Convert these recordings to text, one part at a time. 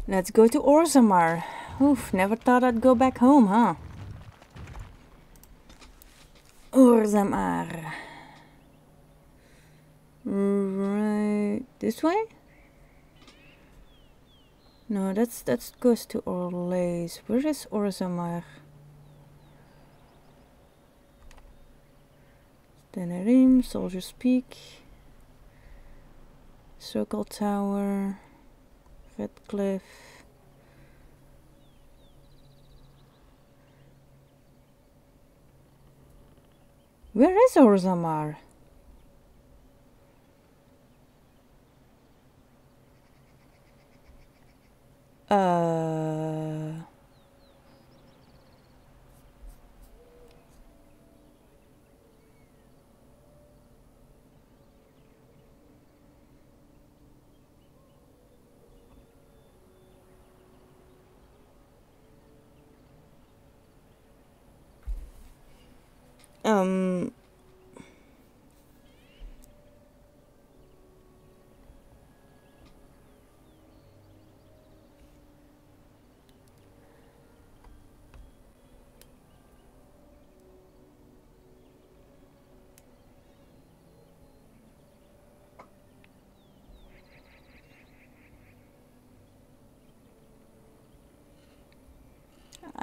Let's go to Orzammar. Oof, never thought I'd go back home, huh? Orzammar. Right, this way? No, that goes to Orlais. Where is Orzammar? Denerim, Soldier's Peak, Circle Tower, Red Cliff. Where is Orzammar? Um...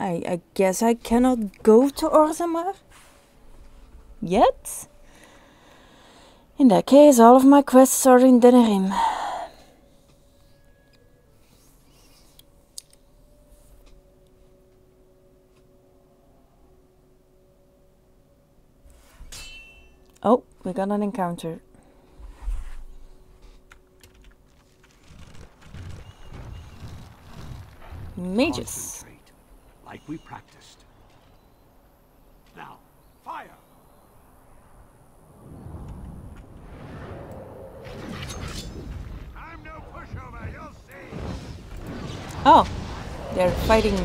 I guess I cannot go to Orzammar yet? In that case, all of my quests are in Denerim. Oh, we got an encounter. Mages. Like we practiced. Now, fire! I'm no pushover, you'll see! Oh, they're fighting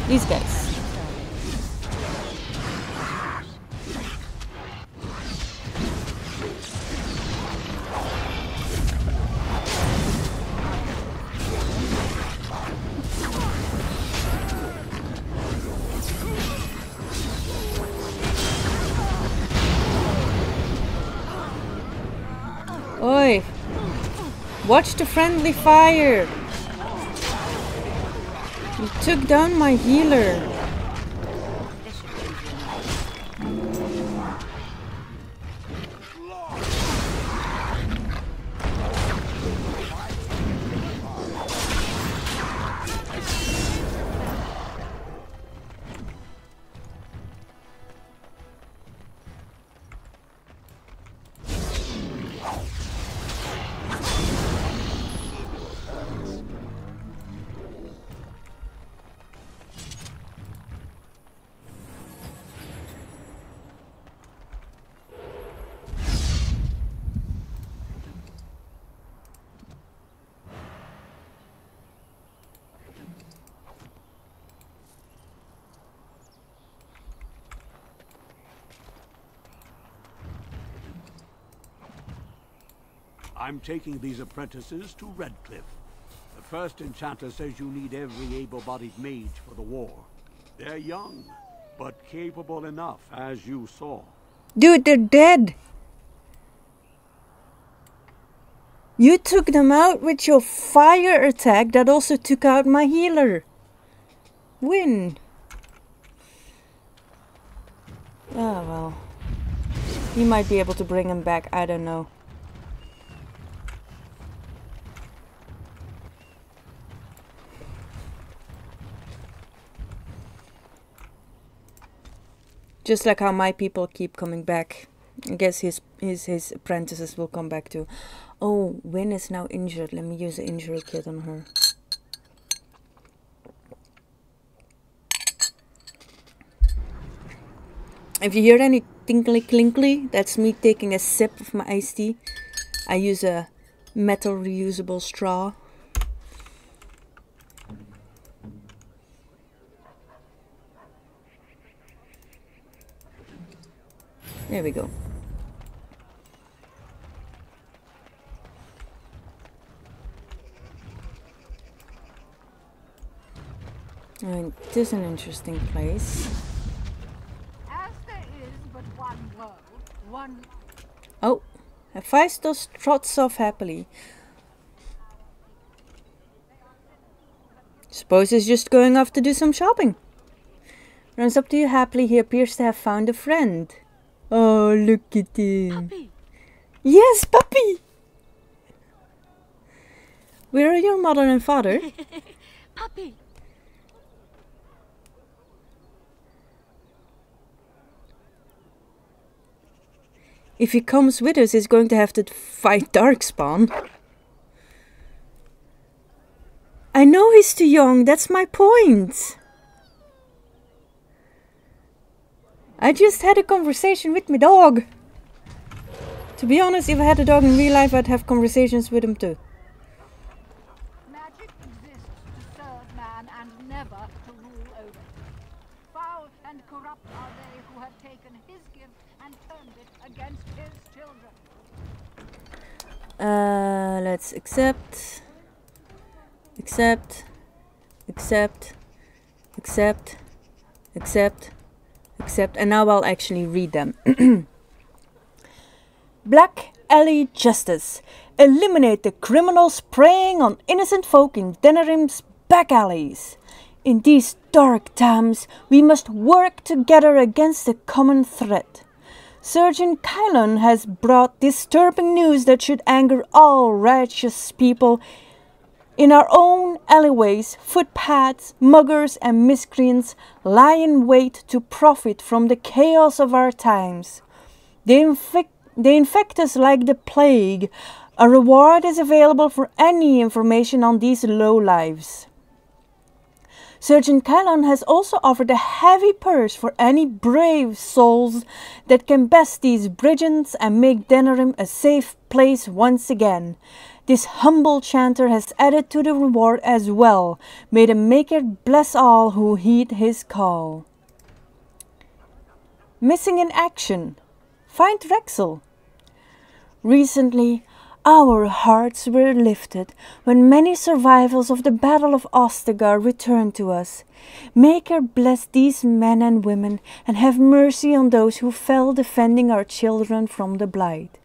these guys. Oi! Watch the friendly fire! You took down my healer. I'm taking these apprentices to Redcliffe. The first enchanter says you need every able-bodied mage for the war. They're young, but capable enough, as you saw. Dude, they're dead! You took them out with your fire attack that also took out my healer. Win! Oh well. You might be able to bring him back, I don't know. Just like how my people keep coming back. I guess his apprentices will come back too. Oh, Wynn is now injured. Let me use the injury kit on her. If you hear any tinkly clinkly, that's me taking a sip of my iced tea. I use a metal reusable straw. There we go. It is an interesting place. As there is but one world, one... Oh, Hephaestus trots off happily. Suppose he's just going off to do some shopping. Runs up to you happily. He appears to have found a friend. Oh, look at him. Puppy! Yes, puppy! Where are your mother and father? Puppy! If he comes with us, he's going to have to fight Darkspawn. I know he's too young, that's my point. I just had a conversation with my dog. To be honest, if I had a dog in real life, I'd have conversations with him too. Magic exists to serve man and never to rule over him. Foul and corrupt are they who have taken his gift and turned it against his children. Let's accept. Accept. Accept. Accept. Accept. Accept. And now I'll actually read them. Black Alley Justice. Eliminate the criminals preying on innocent folk in Denerim's back alleys. In these dark times, we must work together against a common threat. Surgeon Kylon has brought disturbing news that should anger all righteous people. In our own alleyways, footpaths, muggers and miscreants lie in wait to profit from the chaos of our times. They infect us like the plague. A reward is available for any information on these lowlives. Surgeon Kylon has also offered a heavy purse for any brave souls that can best these brigands and make Denerim a safe place once again. This humble chanter has added to the reward as well. May the Maker bless all who heed his call. Missing in action. Find Rexel. Recently, our hearts were lifted when many survivals of the Battle of Ostagar returned to us. Maker bless these men and women and have mercy on those who fell defending our children from the Blight.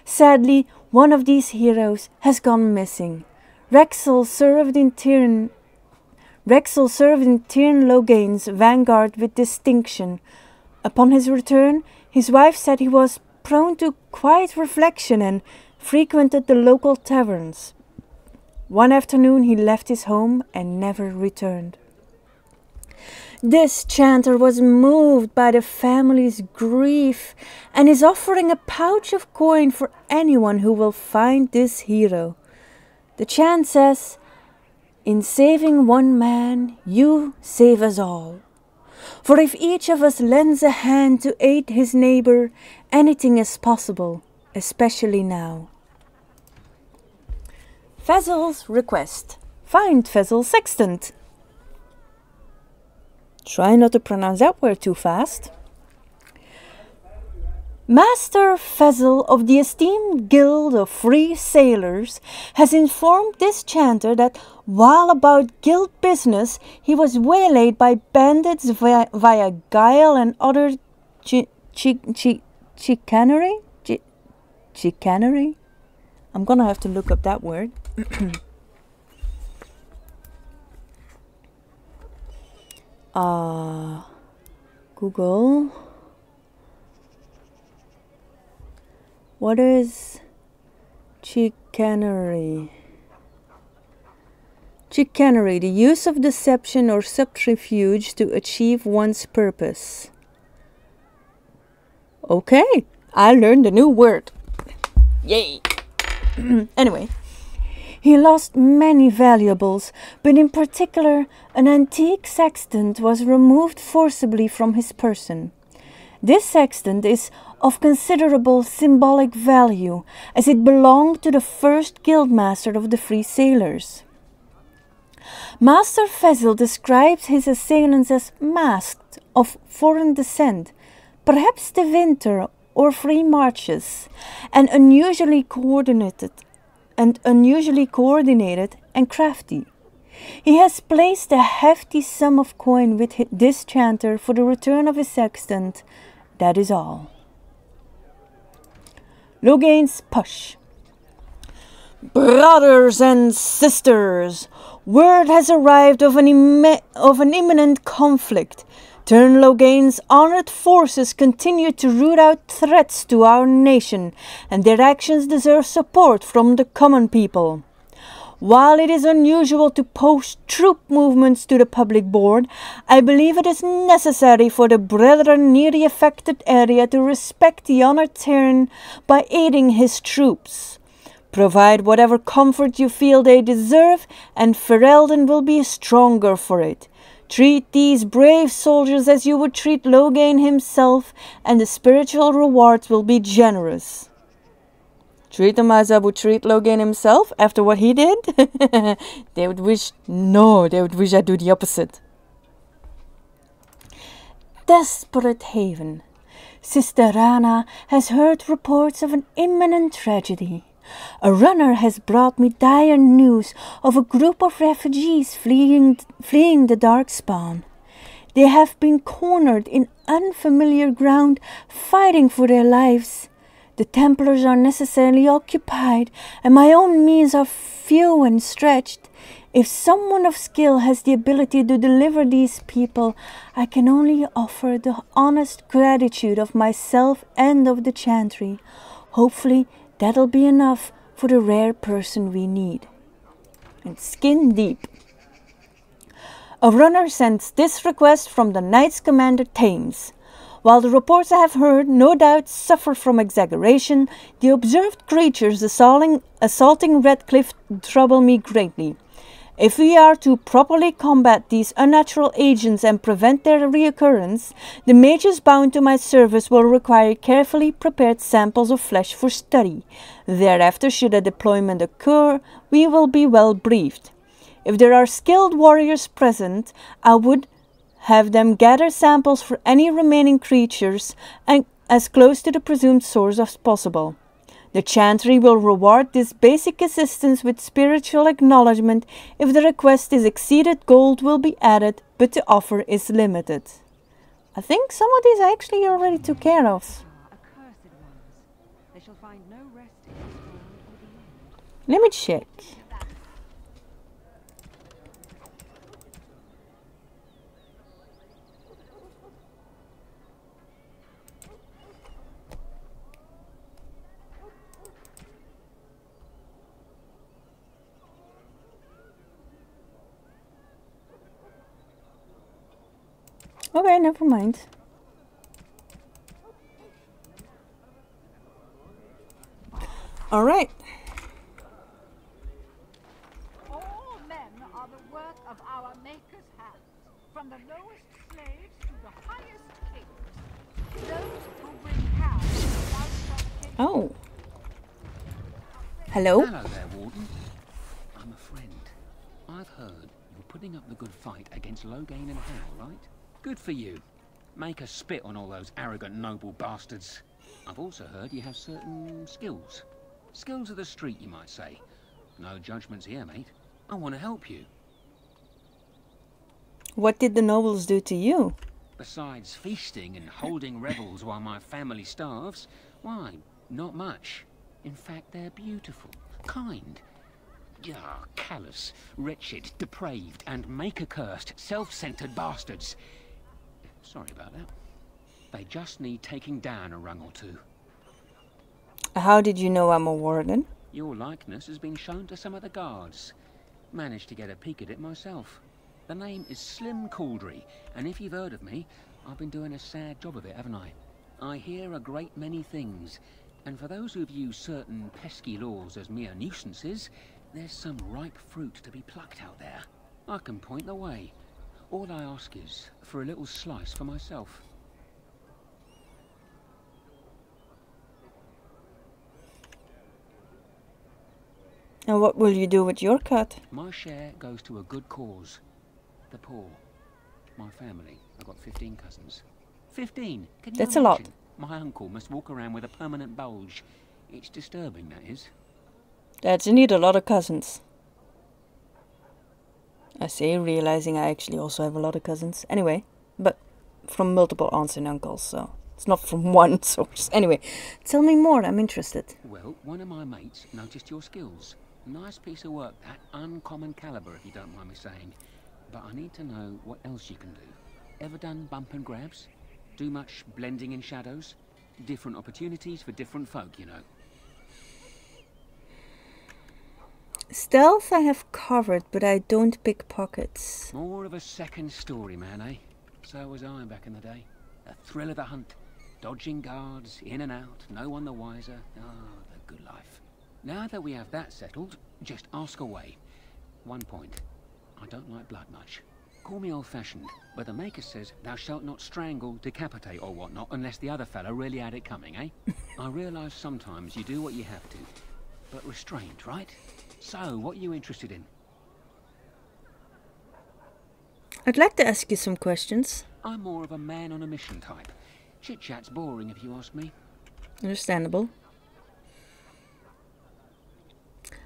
Sadly, one of these heroes has gone missing. Rexel served in Tirn Logain's vanguard with distinction. Upon his return, his wife said he was prone to quiet reflection and frequented the local taverns. One afternoon he left his home and never returned. This chanter was moved by the family's grief and is offering a pouch of coin for anyone who will find this hero. The chant says, "In saving one man, you save us all. For if each of us lends a hand to aid his neighbor, anything is possible, especially now." Fezzel's request. Find Fezzel Sextant. Try not to pronounce that word too fast. Master Fezzel of the esteemed Guild of Free Sailors has informed this chanter that while about guild business, he was waylaid by bandits via guile and other chicanery? Chicanery? I'm gonna have to look up that word. Google. What is chicanery? Chicanery, the use of deception or subterfuge to achieve one's purpose. Okay, I learned a new word. Yay! Anyway, he lost many valuables, but in particular, an antique sextant was removed forcibly from his person. This sextant is of considerable symbolic value, as it belonged to the first guildmaster of the Free Sailors. Master Fezzel describes his assailants as masked, of foreign descent, perhaps the winter or free marches, and unusually coordinated and crafty. He has placed a hefty sum of coin with this chanter for the return of his sextant. That is all. Logain's push. Brothers and sisters, word has arrived of an imminent conflict. Turn Logain's honored forces continue to root out threats to our nation, and their actions deserve support from the common people. While it is unusual to post troop movements to the public board, I believe it is necessary for the brethren near the affected area to respect the honored Terran by aiding his troops. Provide whatever comfort you feel they deserve, and Ferelden will be stronger for it. Treat these brave soldiers as you would treat Logain himself, and the spiritual rewards will be generous. Treat them as I would treat Logain himself after what he did? They would wish I'd do the opposite. Desperate Haven. Sister Rana has heard reports of an imminent tragedy. A runner has brought me dire news of a group of refugees fleeing the Darkspawn. They have been cornered in unfamiliar ground, fighting for their lives. The Templars are necessarily occupied, and my own means are few and stretched. If someone of skill has the ability to deliver these people, I can only offer the honest gratitude of myself and of the Chantry. Hopefully, that'll be enough for the rare person we need. And skin deep. A runner sends this request from the Knights Commander Thames. While the reports I have heard no doubt suffer from exaggeration, the observed creatures assaulting Redcliffe trouble me greatly. If we are to properly combat these unnatural agents and prevent their reoccurrence, the mages bound to my service will require carefully prepared samples of flesh for study. Thereafter, should a deployment occur, we will be well briefed. If there are skilled warriors present, I would have them gather samples for any remaining creatures and as close to the presumed source as possible. The Chantry will reward this basic assistance with spiritual acknowledgement. If the request is exceeded, gold will be added, but the offer is limited. I think some of these I actually already took care of. Let me check. Okay, never mind. All right. All men are the work of our Maker's hands, from the lowest slaves to the highest kings. Those who bring cows without provocation. Oh. Hello? Hello there, Warden. I'm a friend. I've heard you're putting up the good fight against Logain and Hal, right? Good for you. Make a spit on all those arrogant noble bastards. I've also heard you have certain skills. Skills of the street, you might say. No judgments here, mate. I want to help you. What did the nobles do to you? Besides feasting and holding revels while my family starves, why, not much. In fact, they're beautiful, kind. Callous, wretched, depraved, and maker-cursed, self-centered bastards. Sorry about that. They just need taking down a rung or two. How did you know I'm a warden? Your likeness has been shown to some of the guards. Managed to get a peek at it myself. The name is Slim Cauldry, and if you've heard of me, I've been doing a sad job of it, haven't I? I hear a great many things, and for those who view certain pesky laws as mere nuisances, there's some ripe fruit to be plucked out there. I can point the way. All I ask is for a little slice for myself. And what will you do with your cut? My share goes to a good cause. The poor. My family. I've got 15 cousins. 15? Can you That's a lot. imagine? My uncle must walk around with a permanent bulge. It's disturbing, that is. That's indeed a lot of cousins. I say, realizing I actually also have a lot of cousins. Anyway, but from multiple aunts and uncles, so it's not from one source. Anyway, tell me more, I'm interested. Well, one of my mates noticed your skills. Nice piece of work, that. Uncommon caliber, if you don't mind me saying. But I need to know what else you can do. Ever done bump and grabs? Do much blending in shadows? Different opportunities for different folk, you know. Stealth I have covered, but I don't pick pockets. More of a second story man, eh? So was I back in the day. The thrill of the hunt. Dodging guards, in and out, no one the wiser. Ah, the good life. Now that we have that settled, just ask away. One point. I don't like blood much. Call me old-fashioned, but the Maker says thou shalt not strangle, decapitate or whatnot unless the other fella really had it coming, eh? I realise sometimes you do what you have to, but restrained, right? So, what are you interested in? I'd like to ask you some questions. I'm more of a man on a mission type. Chit-chat's boring if you ask me. Understandable.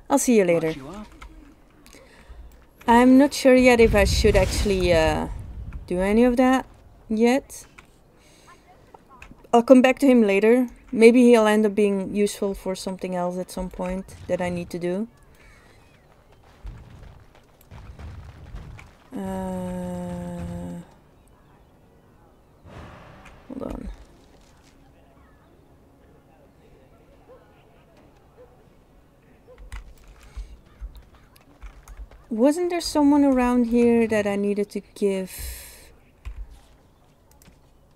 I'll see you later. Right you are. I'm not sure yet if I should actually do any of that yet. I'll come back to him later. Maybe he'll end up being useful for something else at some point that I need to do. Hold on. Wasn't there someone around here that I needed to give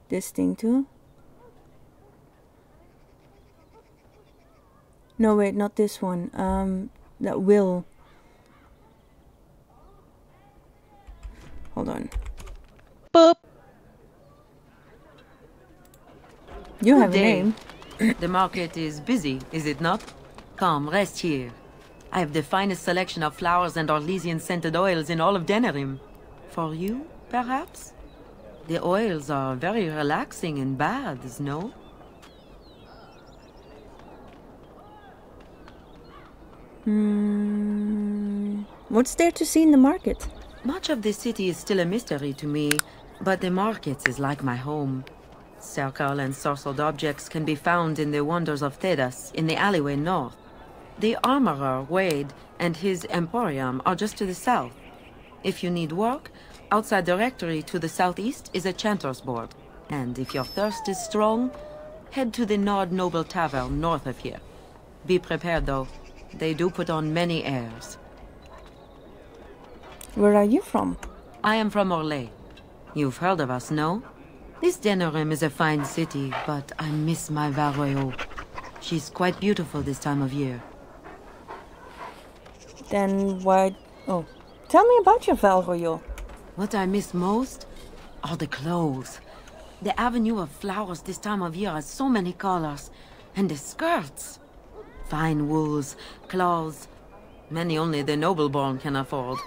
this thing to? No, wait, not this one. That will. Hold on. Boop. You have a name. The market is busy, is it not? Come, rest here. I have the finest selection of flowers and Orlesian-scented oils in all of Denerim. For you, perhaps? The oils are very relaxing in baths, no? What's there to see in the market? Much of the city is still a mystery to me, but the market is like my home. Circle and sorcelled objects can be found in the wonders of Thedas, in the alleyway north. The armorer, Wade, and his emporium are just to the south. If you need work, outside the rectory to the southeast is a chanter's board. And if your thirst is strong, head to the Nord Noble Tavern north of here. Be prepared, though. They do put on many airs. Where are you from? I am from Orlais. You've heard of us, no? This Denerim is a fine city, but I miss my Valroyo. She's quite beautiful this time of year. Then why... Oh, tell me about your Valroyo. What I miss most are the clothes. The avenue of flowers this time of year has so many colors. And the skirts. Fine wools, cloths. Many only the noble-born can afford.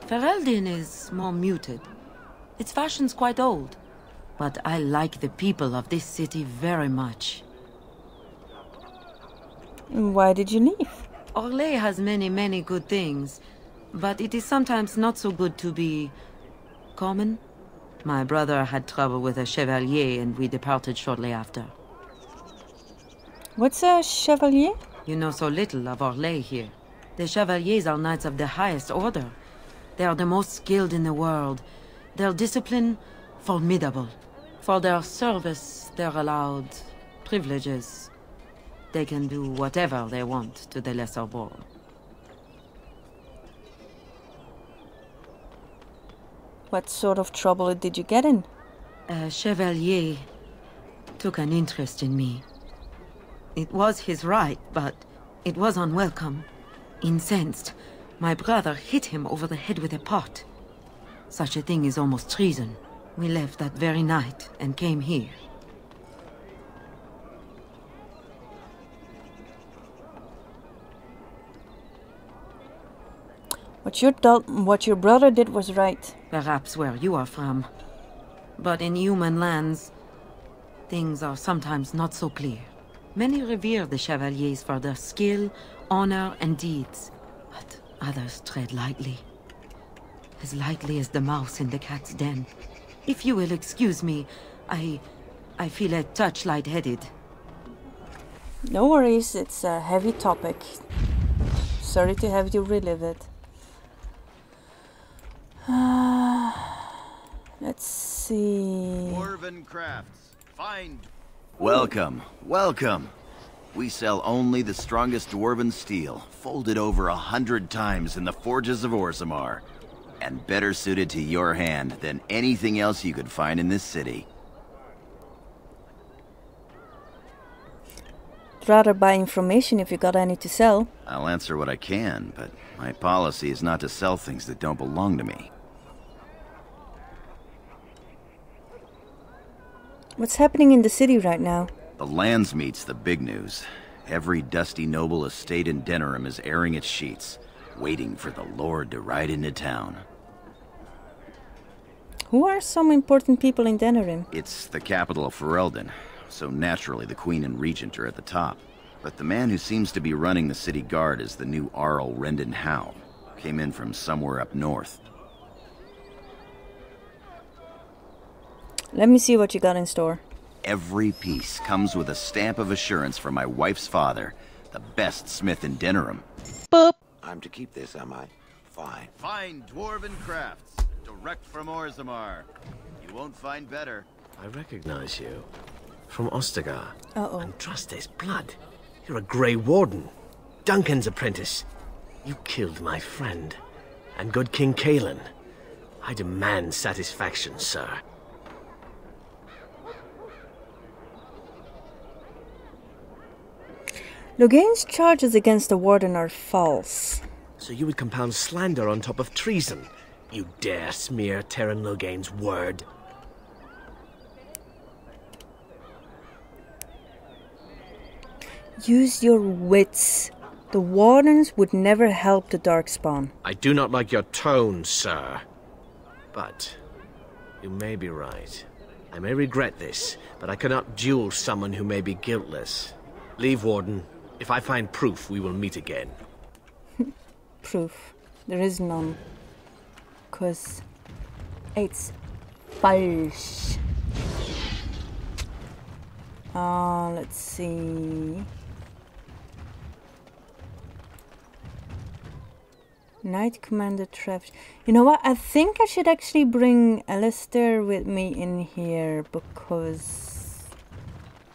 Ferelden is more muted. Its fashion's quite old. But I like the people of this city very much. Why did you leave? Orlais has many good things, but it is sometimes not so good to be common. My brother had trouble with a chevalier and we departed shortly after. What's a chevalier? You know so little of Orlais here. The chevaliers are knights of the highest order. They are the most skilled in the world. Their discipline, formidable. For their service, they're allowed privileges. They can do whatever they want to the lesser born. What sort of trouble did you get in? A chevalier took an interest in me. It was his right, but it was unwelcome. Incensed, my brother hit him over the head with a pot. Such a thing is almost treason. We left that very night and came here. What your brother did was right. Perhaps where you are from. But in human lands, things are sometimes not so clear. Many revere the chevaliers for their skill, honor, and deeds. But others tread lightly. as lightly as the mouse in the cat's den. If you will excuse me, I feel a touch lightheaded. No worries, it's a heavy topic. Sorry to have you relive it. Let's see. Dwarven crafts. Find. Welcome, welcome. We sell only the strongest dwarven steel, folded over 100 times in the forges of Orzammar, and better suited to your hand than anything else you could find in this city. I'd rather buy information if you got any to sell. I'll answer what I can, but my policy is not to sell things that don't belong to me. What's happening in the city right now? The Landsmeet's the big news. Every dusty noble estate in Denerim is airing its sheets, waiting for the Lord to ride into town. Who are some important people in Denerim? It's the capital of Ferelden, so naturally the Queen and Regent are at the top. But the man who seems to be running the city guard is the new Arl Rendon Howe. Came in from somewhere up north. Let me see what you got in store. Every piece comes with a stamp of assurance from my wife's father, the best smith in Denerim. Boop. I'm to keep this, am I? Fine. Fine dwarven crafts, direct from Orzammar. You won't find better. I recognize you. From Ostagar. Uh-oh. And trust his blood. You're a Grey Warden. Duncan's apprentice. You killed my friend. And good King Cailan. I demand satisfaction, sir. Logain's charges against the Warden are false. So you would compound slander on top of treason? You dare smear Terran Logain's word? Use your wits. The Wardens would never help the Darkspawn. I do not like your tone, sir. But you may be right. I may regret this, but I cannot duel someone who may be guiltless. Leave, Warden. If I find proof, we will meet again. Proof. There is none. 'Cause it's false. Let's see. Knight Commander Travis. You know what? I think I should actually bring Alistair with me in here because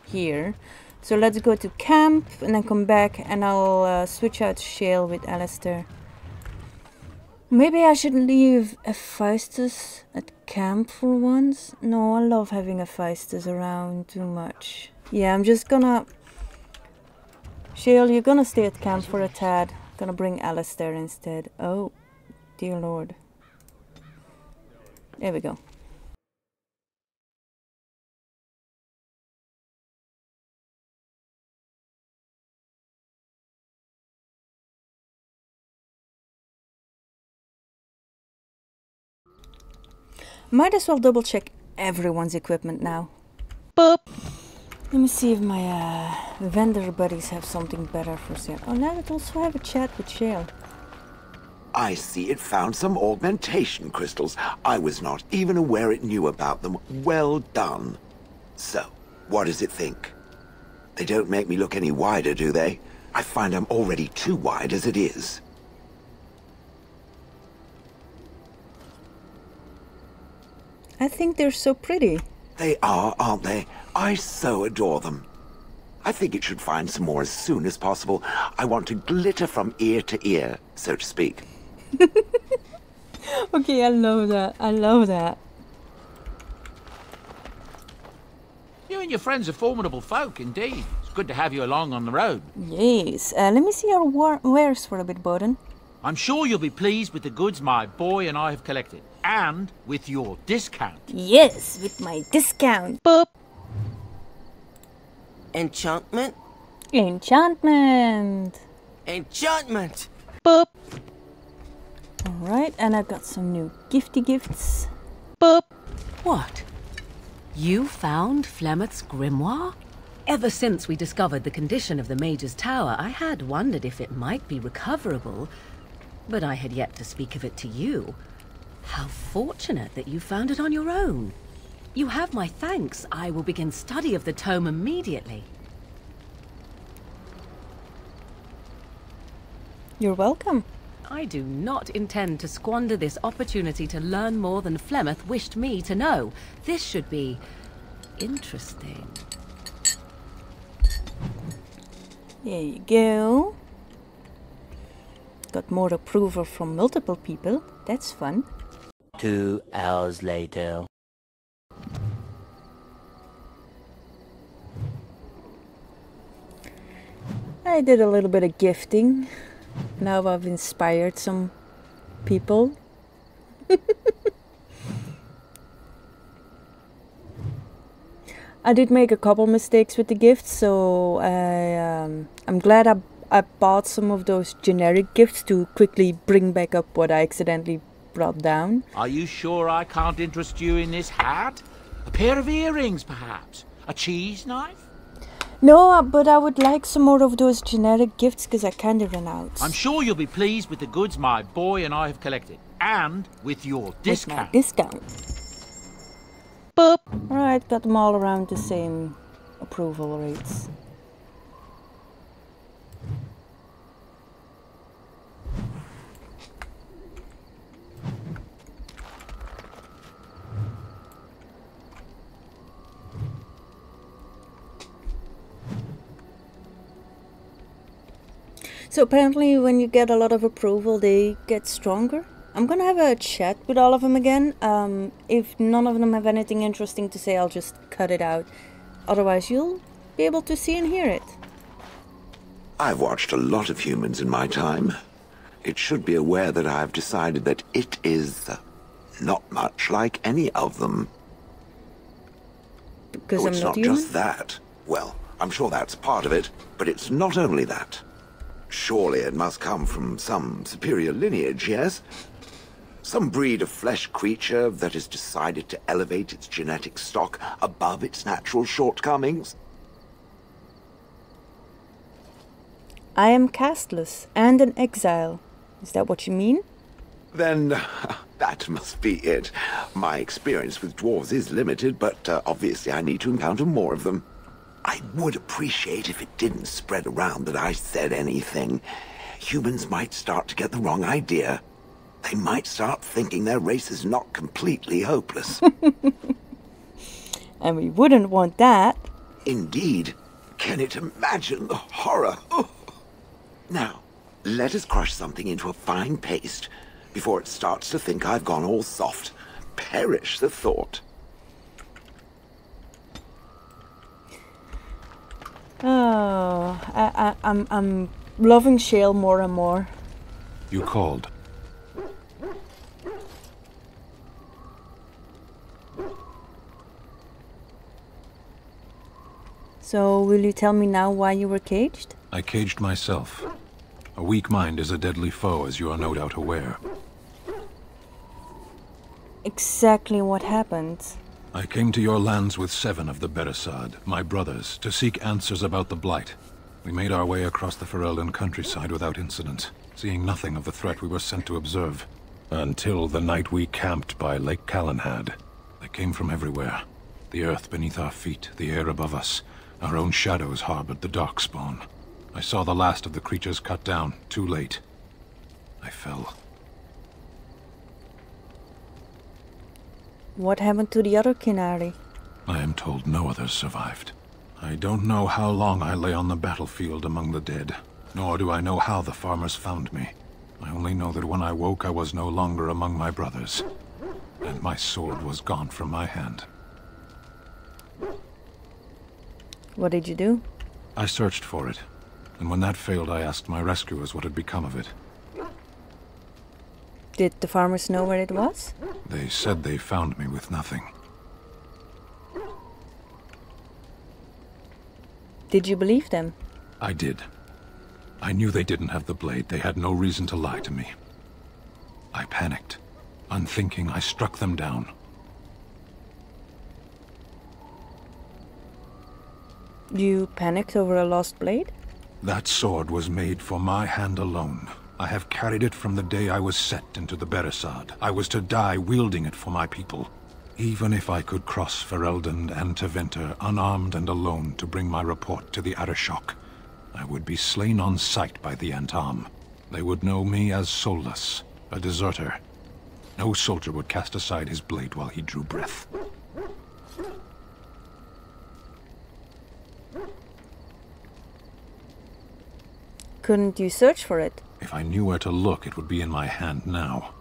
here. So let's go to camp and then come back and I'll switch out Shale with Alistair. Maybe I should leave a Faustus at camp for once. No, I love having a Faustus around too much. Yeah, I'm just gonna... Shale, you're gonna stay at camp for a tad. Gonna bring Alistair instead. Oh, dear Lord. There we go. Might as well double check everyone's equipment now. Boop! Let me see if my vendor buddies have something better for sale. Oh, now let's also have a chat with Shale. I see it found some augmentation crystals. I was not even aware it knew about them. Well done. So, what does it think? They don't make me look any wider, do they? I find I'm already too wide as it is. I think they're so pretty. They are, aren't they? I so adore them. I think it should find some more as soon as possible. I want to glitter from ear to ear, so to speak. Okay, I love that. I love that. You and your friends are formidable folk, indeed. It's good to have you along on the road. Yes. Let me see your wares for a bit, Bowden. I'm sure you'll be pleased with the goods my boy and I have collected. And with your discount. Yes, with my discount. Boop. Enchantment? Enchantment. Enchantment! Boop. Alright, and I got some new gifty gifts. Boop. What? You found Flemeth's grimoire? Ever since we discovered the condition of the Mage's Tower, I had wondered if it might be recoverable, but I had yet to speak of it to you. How fortunate that you found it on your own. You have my thanks. I will begin study of the tome immediately. You're welcome. I do not intend to squander this opportunity to learn more than Flemeth wished me to know. This should be interesting. There you go. Got more approval from multiple people. That's fun. 2 hours later. I did a little bit of gifting. Now I've inspired some people. I did make a couple mistakes with the gifts, so I'm glad I bought some of those generic gifts to quickly bring back up what I accidentally brought down. Are you sure I can't interest you in this hat? A pair of earrings, perhaps? A cheese knife? No, but I would like some more of those generic gifts because I kind of ran out. I'm sure you'll be pleased with the goods my boy and I have collected. And with your discount. With my discount. Boop. Alright, got them all around the same approval rates. So apparently when you get a lot of approval, they get stronger. I'm gonna have a chat with all of them again. If none of them have anything interesting to say, I'll just cut it out. Otherwise, you'll be able to see and hear it. I've watched a lot of humans in my time. It should be aware that I've decided that it is not much like any of them. Because Oh, I'm it's not not human? just that. Well, I'm sure that's part of it, but it's not only that. Surely it must come from some superior lineage, yes? Some breed of flesh creature that has decided to elevate its genetic stock above its natural shortcomings? I am casteless and an exile. Is that what you mean? Then that must be it. My experience with dwarves is limited, but obviously I need to encounter more of them. I would appreciate if it didn't spread around that I said anything. Humans might start to get the wrong idea. They might start thinking their race is not completely hopeless. And we wouldn't want that. Indeed. Can it imagine the horror? Oh. Now, let us crush something into a fine paste before it starts to think I've gone all soft. Perish the thought. Oh, I'm loving Shale more and more. You called. So, will you tell me now why you were caged? I caged myself. A weak mind is a deadly foe, as you are no doubt aware. Exactly what happened. I came to your lands with 7 of the Beresad, my brothers, to seek answers about the Blight. We made our way across the Ferelden countryside without incident, seeing nothing of the threat we were sent to observe. Until the night we camped by Lake Calenhad. They came from everywhere. The earth beneath our feet, the air above us. Our own shadows harbored the darkspawn. I saw the last of the creatures cut down, too late. I fell. What happened to the other Kinari? I am told no others survived. I don't know how long I lay on the battlefield among the dead, nor do I know how the farmers found me. I only know that when I woke I was no longer among my brothers, and my sword was gone from my hand. What did you do? I searched for it, and when that failed I asked my rescuers what had become of it. Did the farmers know where it was? They said they found me with nothing. Did you believe them? I did. I knew they didn't have the blade. They had no reason to lie to me. I panicked. Unthinking, I struck them down. You panicked over a lost blade? That sword was made for my hand alone. I have carried it from the day I was set into the Beresad. I was to die wielding it for my people. Even if I could cross Ferelden and Tevinter unarmed and alone to bring my report to the Arishok, I would be slain on sight by the Antam. They would know me as soulless, a deserter. No soldier would cast aside his blade while he drew breath. Couldn't you search for it? If I knew where to look, it would be in my hand now.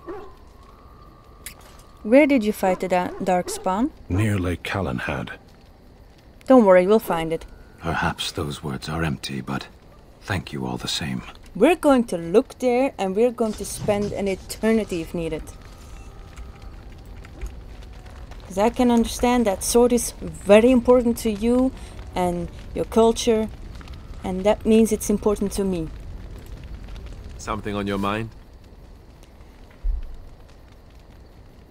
Where did you fight the Darkspawn? Near Lake Callanhad. Don't worry, we'll find it. Perhaps those words are empty, but thank you all the same. We're going to look there, and we're going to spend an eternity if needed. Because I can understand that sword is very important to you and your culture, and that means it's important to me. Something on your mind?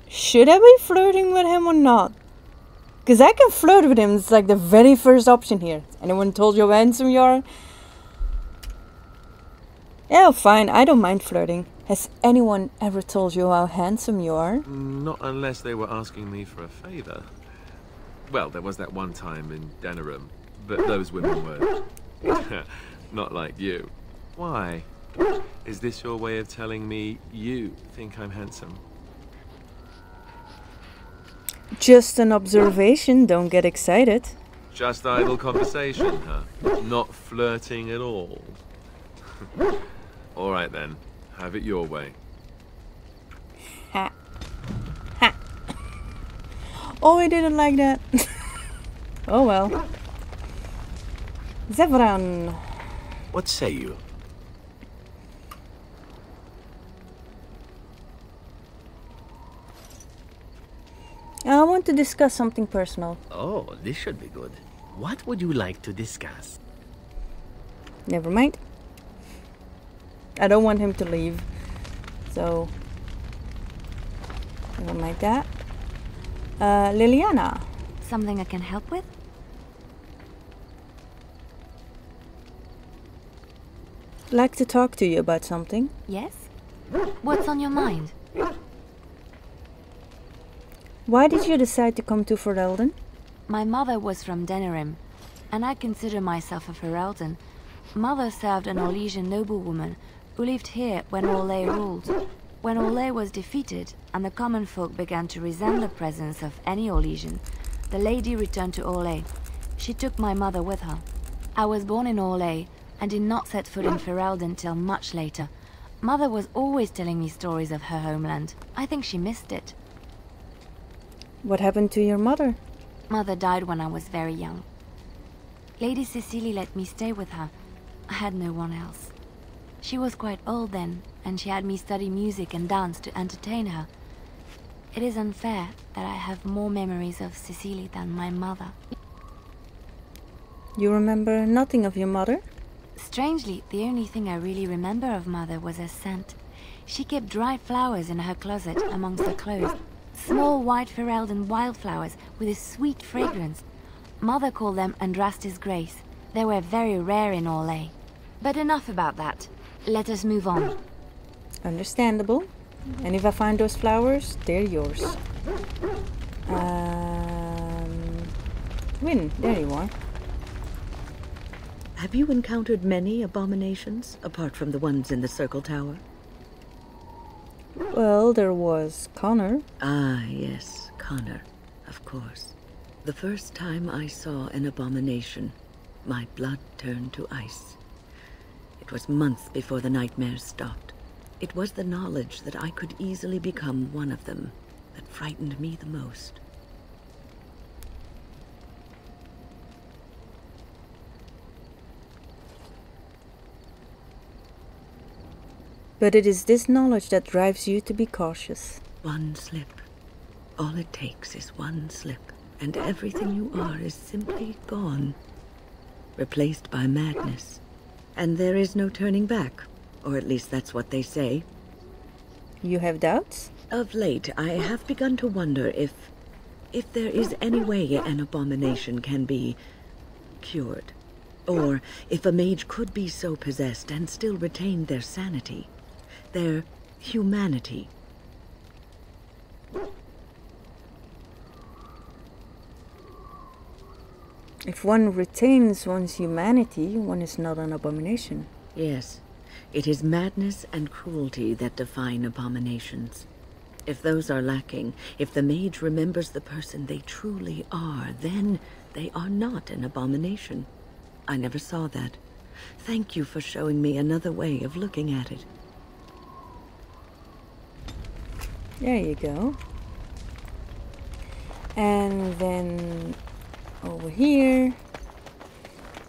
Should I be flirting with him or not? Because I can flirt with him. It's like the very first option here. Anyone told you how handsome you are? Yeah, fine. I don't mind flirting. Has anyone ever told you how handsome you are? Not unless they were asking me for a favor. Well, there was that one time in Denerim, but those women weren't. Not like you. Why? Is this your way of telling me you think I'm handsome? Just an observation, don't get excited. Just idle conversation, huh? Not flirting at all. All right then, have it your way. Ha. Ha. Oh, I didn't like that. Oh well. Zevran. What say you? I want to discuss something personal. Oh, this should be good. What would you like to discuss? Never mind. I don't want him to leave. So, never mind that. Liliana. Something I can help with? Like to talk to you about something. Yes? What's on your mind? Why did you decide to come to Ferelden? My mother was from Denerim, and I consider myself a Ferelden. Mother served an Orlesian noblewoman who lived here when Orlais ruled. When Orlais was defeated and the common folk began to resent the presence of any Orlesian, the lady returned to Orlais. She took my mother with her. I was born in Orlais and did not set foot in Ferelden till much later. Mother was always telling me stories of her homeland. I think she missed it. What happened to your mother? Mother died when I was very young. Lady Cecily let me stay with her. I had no one else. She was quite old then, and she had me study music and dance to entertain her. It is unfair that I have more memories of Cecily than my mother. You remember nothing of your mother? Strangely, the only thing I really remember of Mother was her scent. She kept dried flowers in her closet amongst the clothes. Small white Ferelden wildflowers with a sweet fragrance. Mother called them Andrastis Grace. They were very rare in Orlais. But enough about that. Let us move on. Understandable. And if I find those flowers, they're yours. Win, there you are. Have you encountered many abominations, apart from the ones in the Circle Tower? Well, there was Connor. Ah, yes, Connor, of course. The first time I saw an abomination, my blood turned to ice. It was months before the nightmares stopped. It was the knowledge that I could easily become one of them that frightened me the most. But it is this knowledge that drives you to be cautious. One slip. All it takes is one slip, and everything you are is simply gone. Replaced by madness. And there is no turning back, or at least that's what they say. You have doubts? Of late, I have begun to wonder if there is any way an abomination can be cured. Or if a mage could be so possessed and still retain their sanity. their humanity. If one retains one's humanity, one is not an abomination. Yes, it is madness and cruelty that define abominations. If those are lacking, if the mage remembers the person they truly are, then they are not an abomination. I never saw that. Thank you for showing me another way of looking at it. There you go. And then over here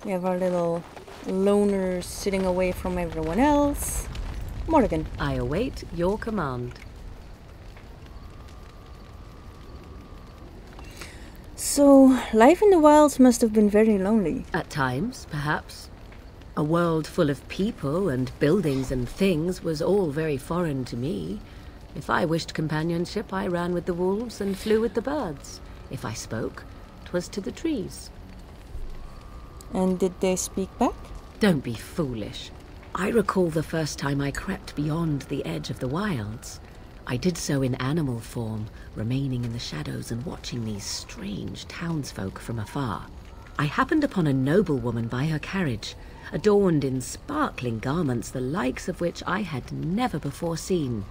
we have our little loner sitting away from everyone else. Morgan. I await your command. So, life in the wilds must have been very lonely. At times, perhaps. A world full of people and buildings and things was all very foreign to me. If I wished companionship, I ran with the wolves and flew with the birds. If I spoke, 'twas to the trees. And did they speak back? Don't be foolish. I recall the first time I crept beyond the edge of the wilds. I did so in animal form, remaining in the shadows and watching these strange townsfolk from afar. I happened upon a noblewoman by her carriage, adorned in sparkling garments, the likes of which I had never before seen.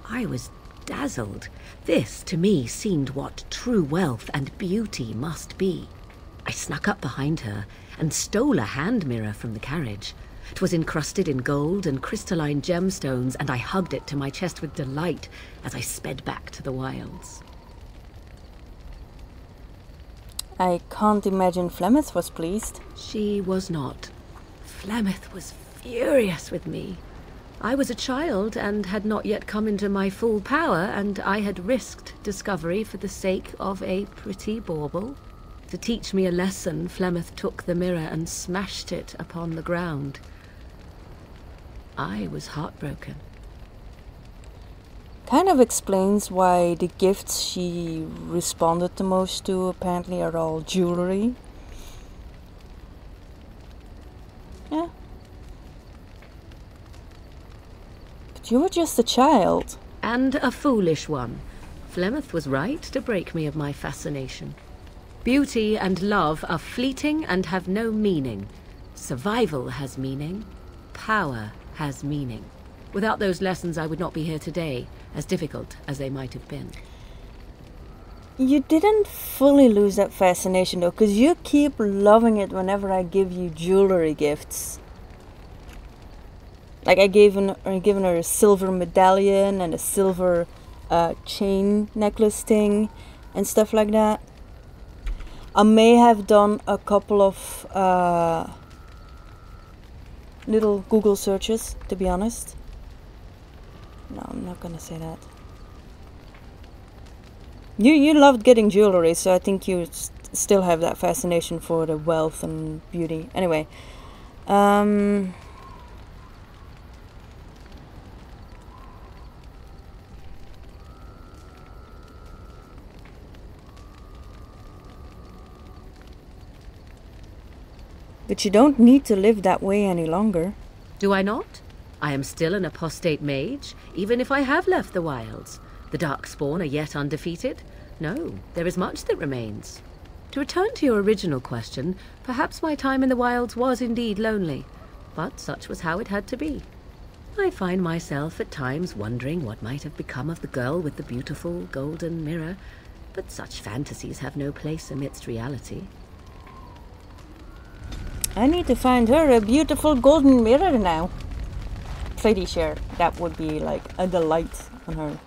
I was dazzled. This, to me, seemed what true wealth and beauty must be. I snuck up behind her and stole a hand mirror from the carriage. 'Twas encrusted in gold and crystalline gemstones, and I hugged it to my chest with delight as I sped back to the wilds. I can't imagine Flemeth was pleased. She was not. Flemeth was furious with me. I was a child and had not yet come into my full power, and I had risked discovery for the sake of a pretty bauble. To teach me a lesson, Flemeth took the mirror and smashed it upon the ground. I was heartbroken. Kind of explains why the gifts she responded the most to apparently are all jewelry. Yeah. But you were just a child. And a foolish one. Flemeth was right to break me of my fascination. Beauty and love are fleeting and have no meaning. Survival has meaning. Power has meaning. Without those lessons, I would not be here today, as difficult as they might have been. You didn't fully lose that fascination though, because you keep loving it whenever I give you jewelry gifts. Like I given her a silver medallion and a silver chain necklace thing and stuff like that. I may have done a couple of little Google searches, to be honest. No, I'm not gonna say that. You loved getting jewelry, so I think you still have that fascination for the wealth and beauty. Anyway, but you don't need to live that way any longer. Do I not? I am still an apostate mage, even if I have left the wilds. The Darkspawn are yet undefeated. No, there is much that remains. To return to your original question, perhaps my time in the wilds was indeed lonely, but such was how it had to be. I find myself at times wondering what might have become of the girl with the beautiful golden mirror, but such fantasies have no place amidst reality. I need to find her a beautiful golden mirror now. Pretty sure that would be like a delight on her.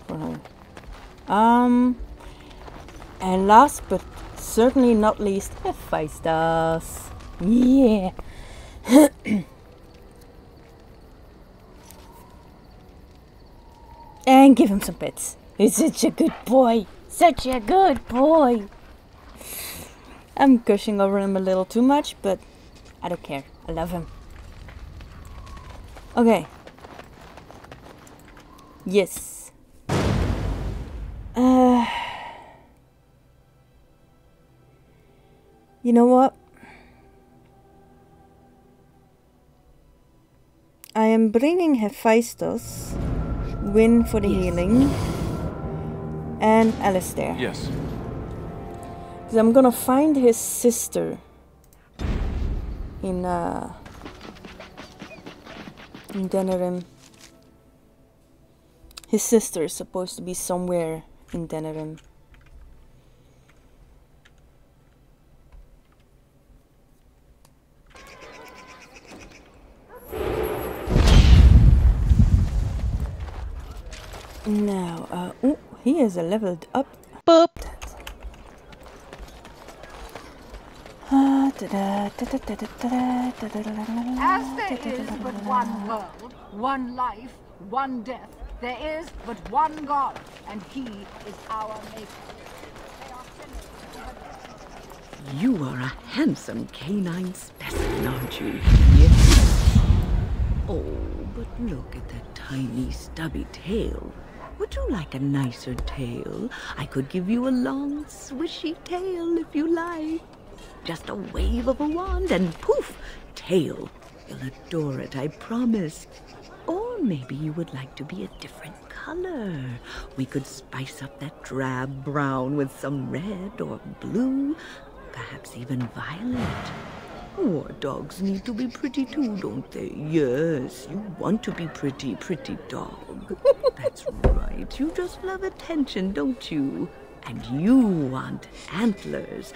For her. And last but certainly not least, Hephaestus. Yeah. And give him some pets. He's such a good boy. Such a good boy. I'm gushing over him a little too much, but I don't care. I love him. Okay. Yes. You know what? I am bringing Hephaestus, Win for the healing, and Alistair. Yes. Because I'm gonna find his sister in Denerim. His sister is supposed to be somewhere in Denerim. Now, oh, he is a leveled up. Boop. As there is but one world, one life, one death, there is but one God, and He is our Maker. You are a handsome canine specimen, aren't you? Yes. Oh, but look at that tiny stubby tail. Would you like a nicer tail? I could give you a long, swishy tail if you like. Just a wave of a wand and poof, tail. You'll adore it, I promise. Or maybe you would like to be a different color. We could spice up that drab brown with some red or blue, perhaps even violet. War dogs need to be pretty too, don't they? Yes, you want to be pretty, pretty dog. That's right, you just love attention, don't you? And you want antlers.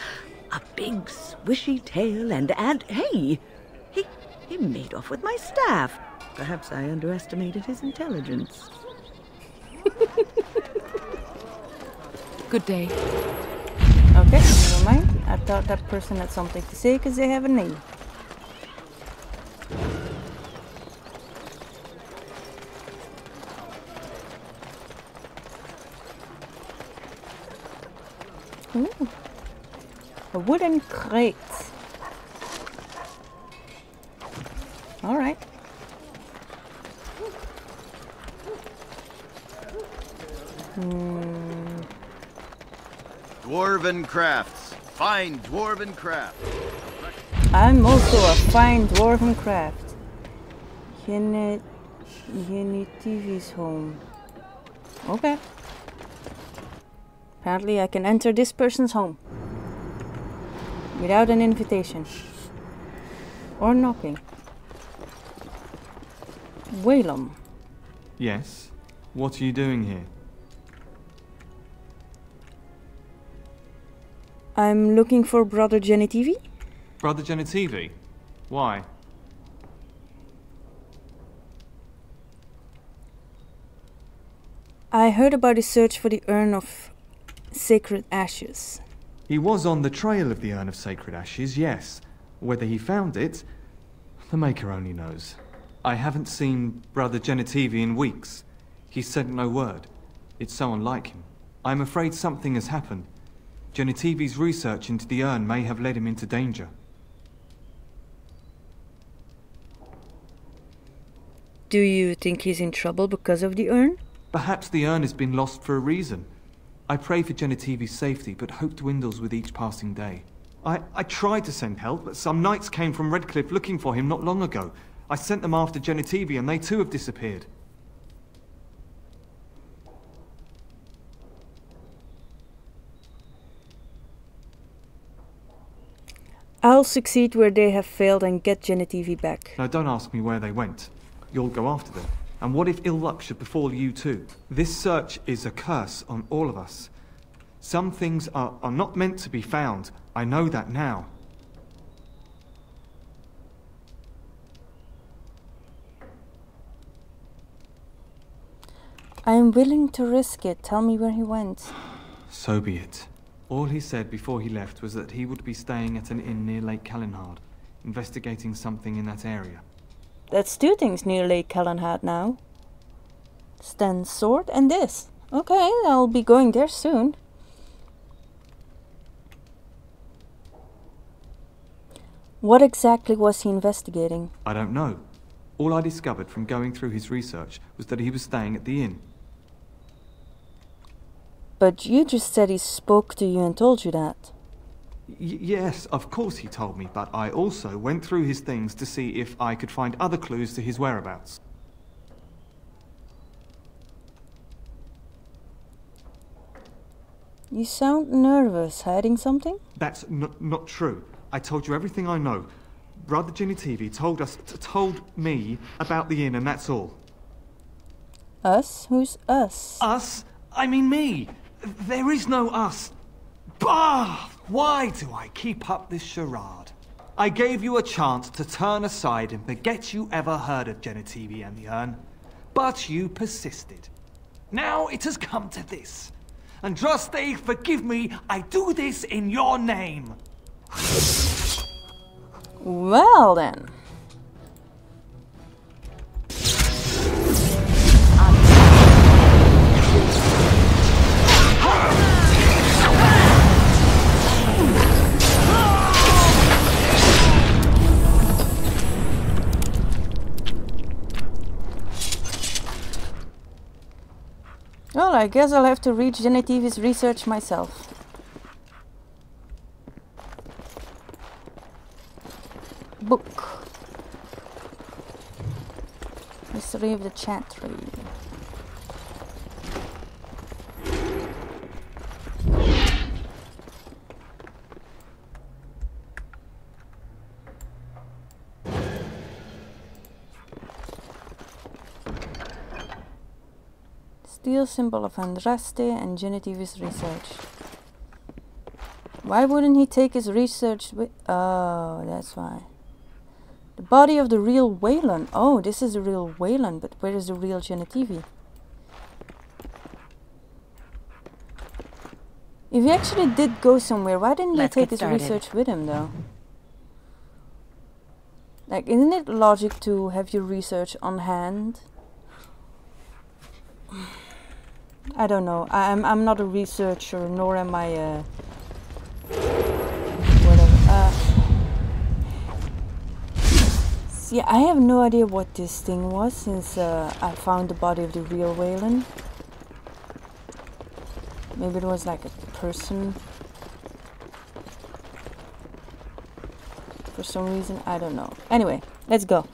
A big swishy tail and hey! He made off with my staff. Perhaps I underestimated his intelligence. Good day. Okay, never mind. I thought that person had something to say because they have a name. Ooh. A wooden crate. Alright. Dwarven crafts. Fine dwarven craft. I'm also a fine dwarven craft. TV's home. Okay. Apparently I can enter this person's home. Without an invitation. Or knocking. Whalum. Yes? What are you doing here? I'm looking for Brother Genitivi. Brother Genitivi? Why? I heard about his search for the urn of sacred ashes. He was on the trail of the urn of sacred ashes, yes. Whether he found it, the Maker only knows. I haven't seen Brother Genitivi in weeks. He sent no word. It's so unlike him. I'm afraid something has happened. Genitivi's research into the urn may have led him into danger. Do you think he's in trouble because of the urn? Perhaps the urn has been lost for a reason. I pray for Genitivi's safety, but hope dwindles with each passing day. I tried to send help, but some knights came from Redcliffe looking for him not long ago. I sent them after Genitivi, and they too have disappeared. I'll succeed where they have failed and get Genitivi back. Now don't ask me where they went. You'll go after them. And what if ill luck should befall you too? This search is a curse on all of us. Some things are not meant to be found. I know that now. I'm willing to risk it. Tell me where he went. So be it. All he said before he left was that he would be staying at an inn near Lake Calenhard, investigating something in that area. That's two things near Lake Calenhard now. Stan's sword and this. Okay, I'll be going there soon. What exactly was he investigating? I don't know. All I discovered from going through his research was that he was staying at the inn. But you just said he spoke to you and told you that. Yes, of course he told me, but I also went through his things to see if I could find other clues to his whereabouts. You sound nervous. Hiding something? That's not true. I told you everything I know. Brother Genetivi told me about the inn, and that's all. Us? Who's us? Us? I mean me. There is no us. Bah! Why do I keep up this charade? I gave you a chance to turn aside and forget you ever heard of Genetivi and the urn. But you persisted. Now it has come to this. Andraste, forgive me, I do this in your name. Well then. Well, I guess I'll have to read Genetivi's research myself. Book. History of the Chatry. Steel symbol of Andraste and Genetivi's research. Why wouldn't he take his research with... Oh, that's why. The body of the real Wayland. Oh, this is the real Wayland, but where is the real Genetivi? If he actually did go somewhere, why didn't he take his research with him, though? Like, isn't it logic to have your research on hand? I don't know. I'm not a researcher, nor am I whatever. See, I have no idea what this thing was since I found the body of the real Wayland. Maybe it was like a person. For some reason, I don't know. Anyway, let's go.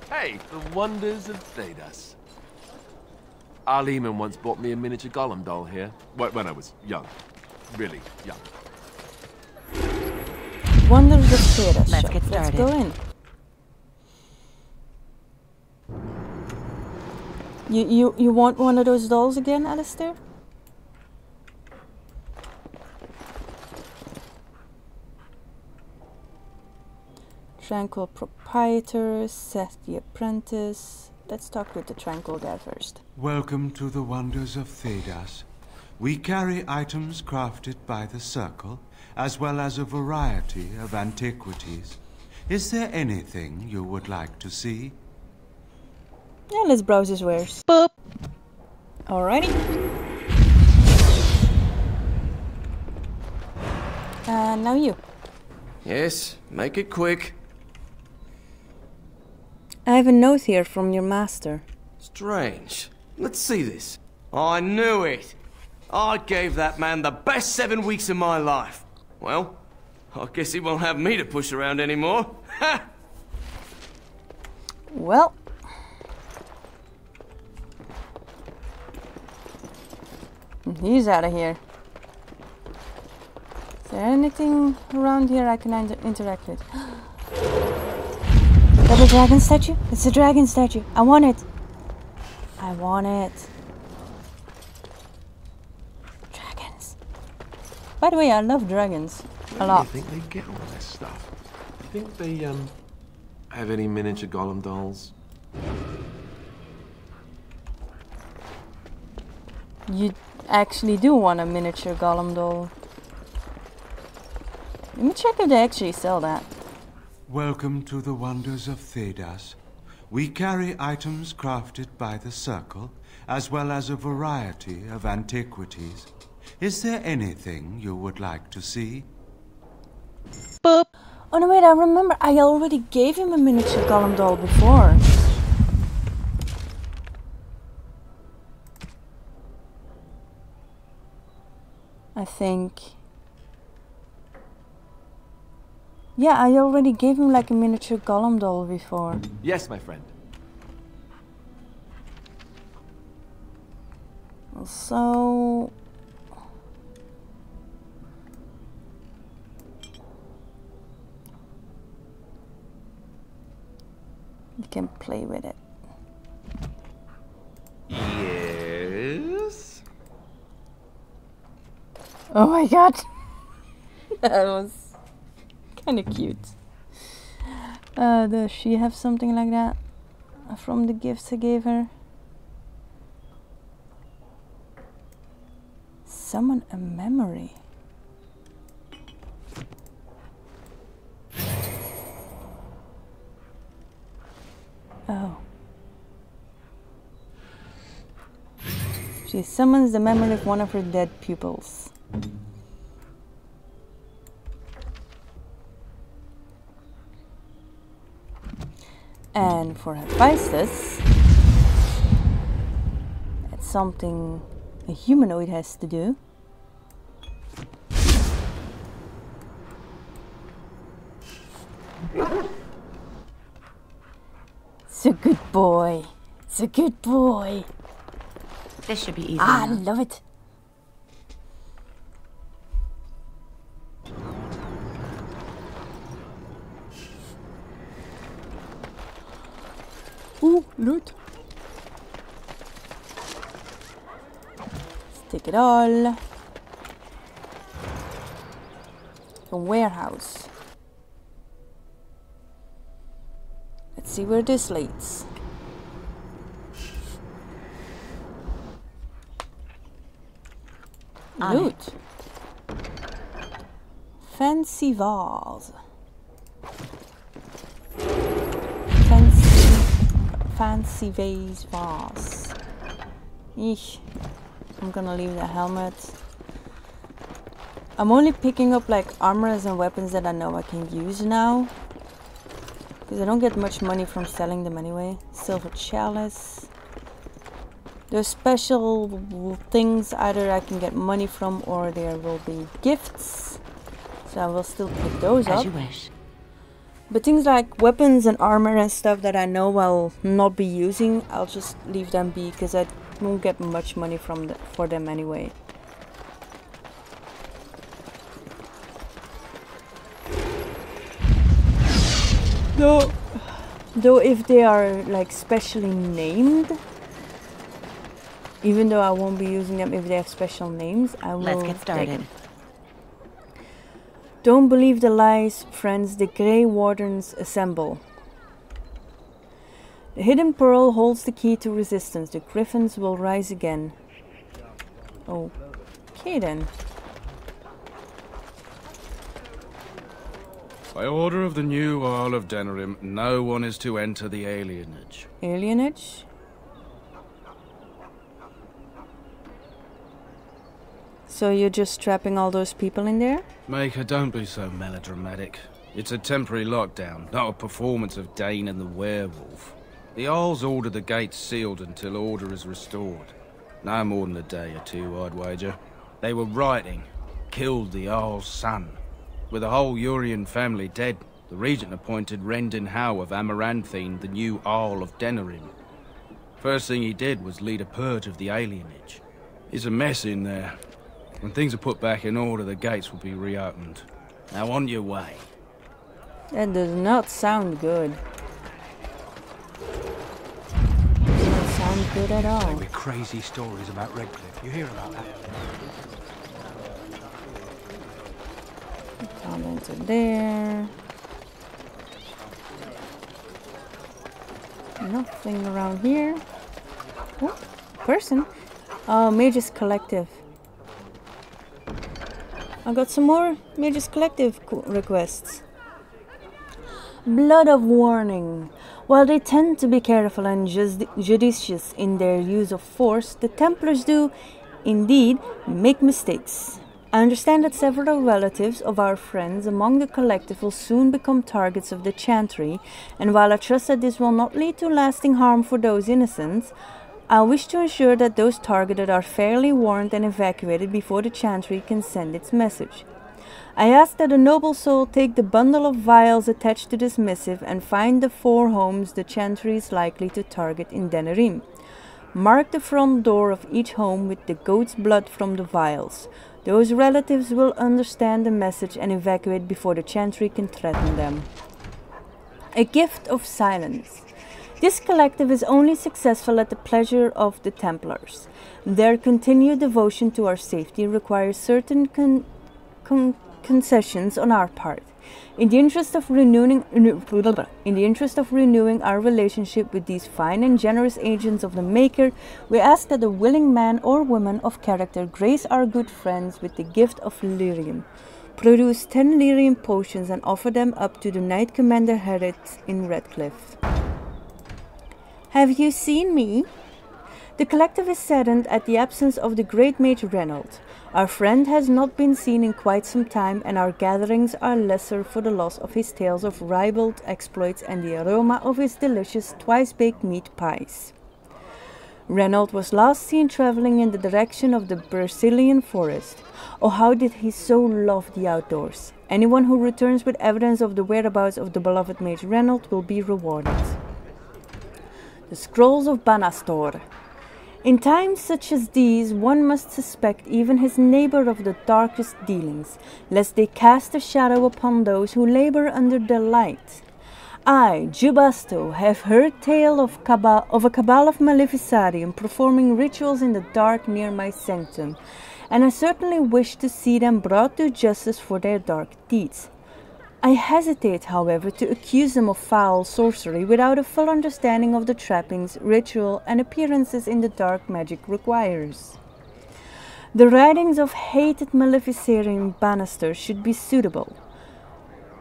Hey, the wonders of Thedas. Our Lehman once bought me a miniature golem doll here. When I was young. Really young. Wonders of Thedas. Let's get started. Let's go in. You want one of those dolls again, Alistair? Tranquil Proprietor, Seth the Apprentice. Let's talk with the Tranquil guy first. Welcome to the wonders of Thedas. We carry items crafted by the Circle, as well as a variety of antiquities. Is there anything you would like to see? Yeah, let's browse his wares. Boop! Alrighty. And now you. Yes, make it quick. I have a note here from your master. Strange. Let's see this. I knew it. I gave that man the best 7 weeks of my life. Well, I guess he won't have me to push around anymore. Ha! Well. He's out of here. Is there anything around here I can interact with? Is that a dragon statue? It's a dragon statue. I want it. I want it. Dragons. By the way, I love dragons. A lot. Where do you think they get all this stuff? Do you think they, have any miniature golem dolls? You actually do want a miniature golem doll. Let me check if they actually sell that. Welcome to the wonders of Thedas. We carry items crafted by the Circle, as well as a variety of antiquities. Is there anything you would like to see? Boop! Oh no, wait, I remember I already gave him a miniature golem doll before. I think. Yeah, I already gave him like a miniature golem doll before. Yes, my friend. So... you can play with it. Yes? Oh my god! That was kind of cute. Does she have something like that from the gifts I gave her? Summon a memory. Oh. She summons the memory of one of her dead pupils. And for Hephaestus, that's something a humanoid has to do. It's a good boy. It's a good boy. This should be easy. I enough. love it. Ooh, loot. Let's take it all. A warehouse. Let's see where this leads. Loot. Fancy vase. Fancy vase. Eesh. I'm gonna leave the helmet. I'm only picking up like armors and weapons that I know I can use now, because I don't get much money from selling them anyway. Silver chalice. There's special things either I can get money from or there will be gifts. So I will still pick those up. As you wish. But things like weapons and armor and stuff that I know I'll not be using, I'll just leave them be because I won't get much money from for them anyway. Though if they are like specially named, even though I won't be using them if they have special names, I will. Let's get started. Don't believe the lies, friends. The Grey Wardens assemble. The hidden pearl holds the key to resistance. The griffins will rise again. Okay then. By order of the new Earl of Denerim, no one is to enter the alienage. Alienage? So you're just trapping all those people in there? Maker, don't be so melodramatic. It's a temporary lockdown, not a performance of Dane and the werewolf. The Earls order the gates sealed until order is restored. No more than a day or two, I'd wager. They were rioting, killed the Earl's son. With the whole Urian family dead, the regent appointed Rendon Howe of Amaranthine the new Earl of Denerim. First thing he did was lead a purge of the alienage. It's a mess in there. When things are put back in order, the gates will be reopened. Now on your way. That does not sound good. Doesn't sound good at all. With crazy stories about Redcliffe. You hear about that? Can't enter there. Nothing around here. Oh, person. Oh, Mages Collective. I got some more Mages Collective requests. Blood of Warning. While they tend to be careful and judicious in their use of force, the Templars do, indeed, make mistakes. I understand that several relatives of our friends among the collective will soon become targets of the Chantry, and while I trust that this will not lead to lasting harm for those innocent, I wish to ensure that those targeted are fairly warned and evacuated before the Chantry can send its message. I ask that a noble soul take the bundle of vials attached to this missive and find the 4 homes the chantry is likely to target in Denerim. Mark the front door of each home with the goat's blood from the vials. Those relatives will understand the message and evacuate before the chantry can threaten them. A gift of silence. This collective is only successful at the pleasure of the Templars. Their continued devotion to our safety requires certain concessions on our part. In the interest of renewing our relationship with these fine and generous agents of the Maker, we ask that a willing man or woman of character grace our good friends with the gift of lyrium. Produce 10 lyrium potions and offer them up to the Knight Commander Herod in Redcliffe. Have you seen me? The collective is saddened at the absence of the great mage Reynold. Our friend has not been seen in quite some time, and our gatherings are lesser for the loss of his tales of ribald exploits and the aroma of his delicious twice-baked meat pies. Reynold was last seen traveling in the direction of the Brazilian forest. Oh, how did he so love the outdoors! Anyone who returns with evidence of the whereabouts of the beloved mage Reynold will be rewarded. The Scrolls of Banastor. In times such as these, one must suspect even his neighbor of the darkest dealings, lest they cast a shadow upon those who labor under their light. I, Jubasto, have heard tale of a cabal of Maleficarium performing rituals in the dark near my sanctum, and I certainly wish to see them brought to justice for their dark deeds. I hesitate, however, to accuse them of foul sorcery without a full understanding of the trappings, ritual, and appearances in the dark magic requires. The writings of hated Maleficarian Bannister should be suitable.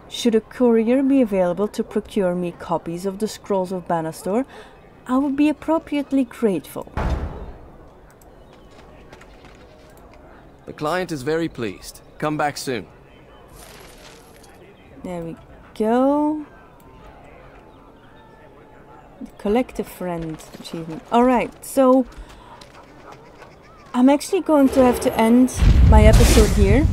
Should a courier be available to procure me copies of the Scrolls of Banastor, I would be appropriately grateful. The client is very pleased. Come back soon. There we go. The collective friend achievement. Alright, so I'm actually going to have to end my episode here.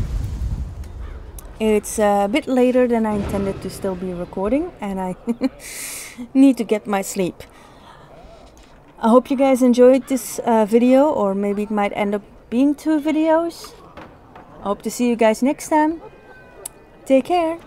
It's a bit later than I intended to still be recording, and I need to get my sleep. I hope you guys enjoyed this video, or maybe it might end up being 2 videos. I hope to see you guys next time. Take care.